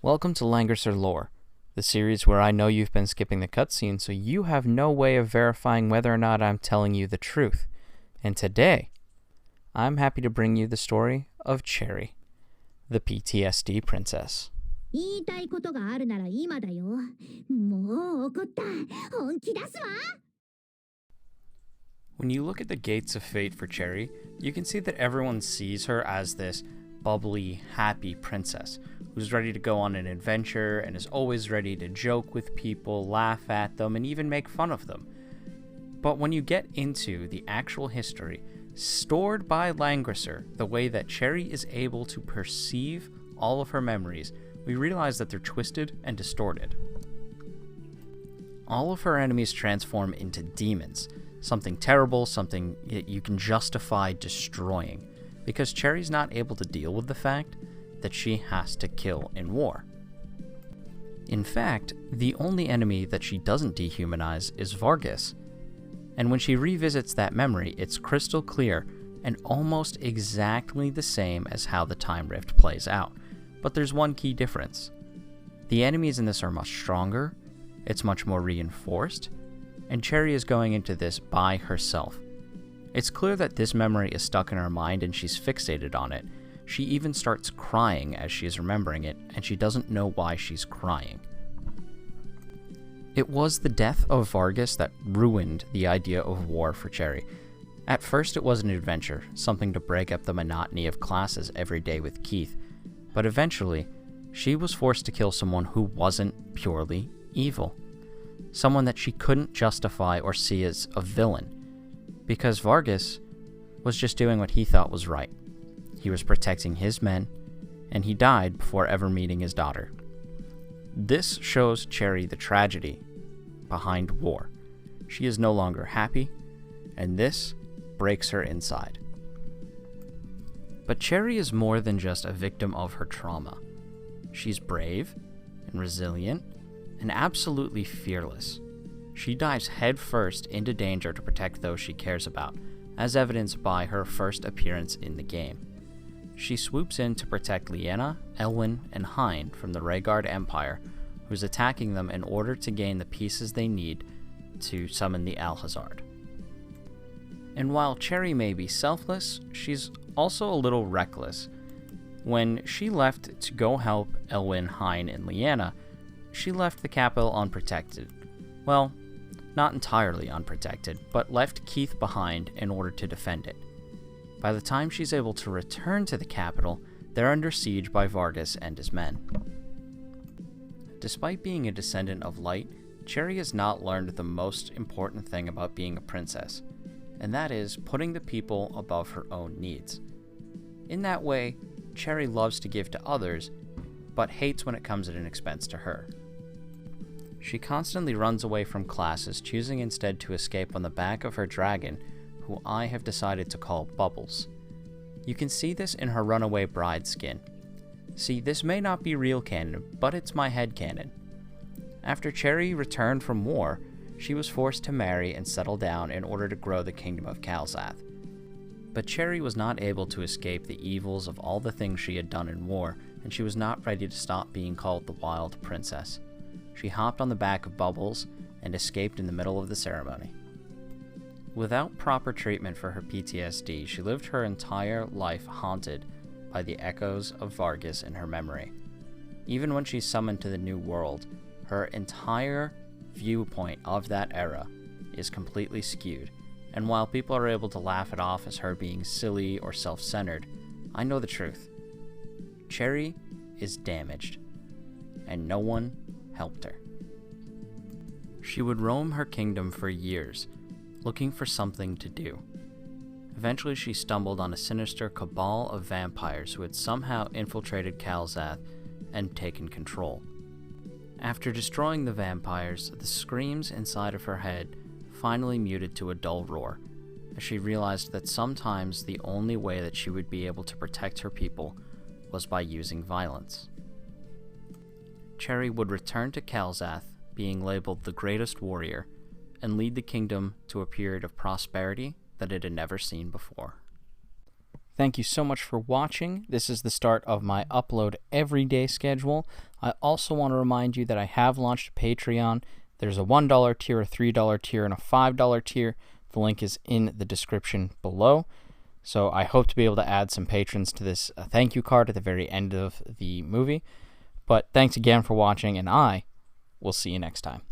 Welcome to Langrisser Lore, the series where I know you've been skipping the cutscene, so you have no way of verifying whether or not I'm telling you the truth. And today, I'm happy to bring you the story of Cherie, the PTSD princess. 言いたいことがあるなら今だよ。もう怒った。本気出すわ。 When you look at the gates of fate for Cherie, you can see that everyone sees her as this bubbly, happy princess who's ready to go on an adventure and is always ready to joke with people, laugh at them, and even make fun of them. But when you get into the actual history, stored by Langrisser, the way that Cherie is able to perceive all of her memories, we realize that they're twisted and distorted. All of her enemies transform into demons, something terrible, something that you can justify destroying, because Cherie's not able to deal with the fact that she has to kill in war. In fact, the only enemy that she doesn't dehumanize is Vargas, and when she revisits that memory, it's crystal clear and almost exactly the same as how the time rift plays out. But there's one key difference. The enemies in this are much stronger, it's much more reinforced, and Cherie is going into this by herself. It's clear that this memory is stuck in her mind and she's fixated on it. She even starts crying as she is remembering it, and she doesn't know why she's crying. It was the death of Vargas that ruined the idea of war for Cherie. At first it was an adventure, something to break up the monotony of classes every day with Keith, but eventually, she was forced to kill someone who wasn't purely evil. Someone that she couldn't justify or see as a villain, because Vargas was just doing what he thought was right. He was protecting his men, and he died before ever meeting his daughter. This shows Cherie the tragedy behind war. She is no longer happy, and this breaks her inside. But Cherie is more than just a victim of her trauma. She's brave and resilient and absolutely fearless. She dives headfirst into danger to protect those she cares about, as evidenced by her first appearance in the game. She swoops in to protect Liena, Elwyn, and Hein from the Rhaegar Empire, who's attacking them in order to gain the pieces they need to summon the Alhazard. And while Cherie may be selfless, she's also a little reckless. When she left to go help Elwyn, Hein, and Liena, she left the capital unprotected. Well, not entirely unprotected, but left Keith behind in order to defend it. By the time she's able to return to the capital, they're under siege by Vargas and his men. Despite being a descendant of light, Cherie has not learned the most important thing about being a princess, and that is putting the people above her own needs. In that way, Cherie loves to give to others, but hates when it comes at an expense to her. She constantly runs away from classes, choosing instead to escape on the back of her dragon, who I have decided to call Bubbles. You can see this in her runaway bride skin. See, this may not be real canon, but it's my headcanon. After Cherie returned from war, she was forced to marry and settle down in order to grow the kingdom of Khalzath. But Cherie was not able to escape the evils of all the things she had done in war, and she was not ready to stop being called the Wild Princess. She hopped on the back of Bubbles and escaped in the middle of the ceremony. Without proper treatment for her PTSD, she lived her entire life haunted by the echoes of Vargas in her memory. Even when she's summoned to the new world, her entire viewpoint of that era is completely skewed, and while people are able to laugh it off as her being silly or self-centered, I know the truth. Cherie is damaged, and no one helped her. She would roam her kingdom for years, looking for something to do. Eventually she stumbled on a sinister cabal of vampires who had somehow infiltrated Khalzath and taken control. After destroying the vampires, the screams inside of her head finally muted to a dull roar, as she realized that sometimes the only way that she would be able to protect her people was by using violence. Cherie would return to Khalzath, being labeled the greatest warrior, and lead the kingdom to a period of prosperity that it had never seen before. Thank you so much for watching. This is the start of my upload every day schedule. I also want to remind you that I have launched a Patreon. There's a $1 tier, a $3 tier, and a $5 tier. The link is in the description below. So I hope to be able to add some patrons to this thank you card at the very end of the movie. But thanks again for watching, and I will see you next time.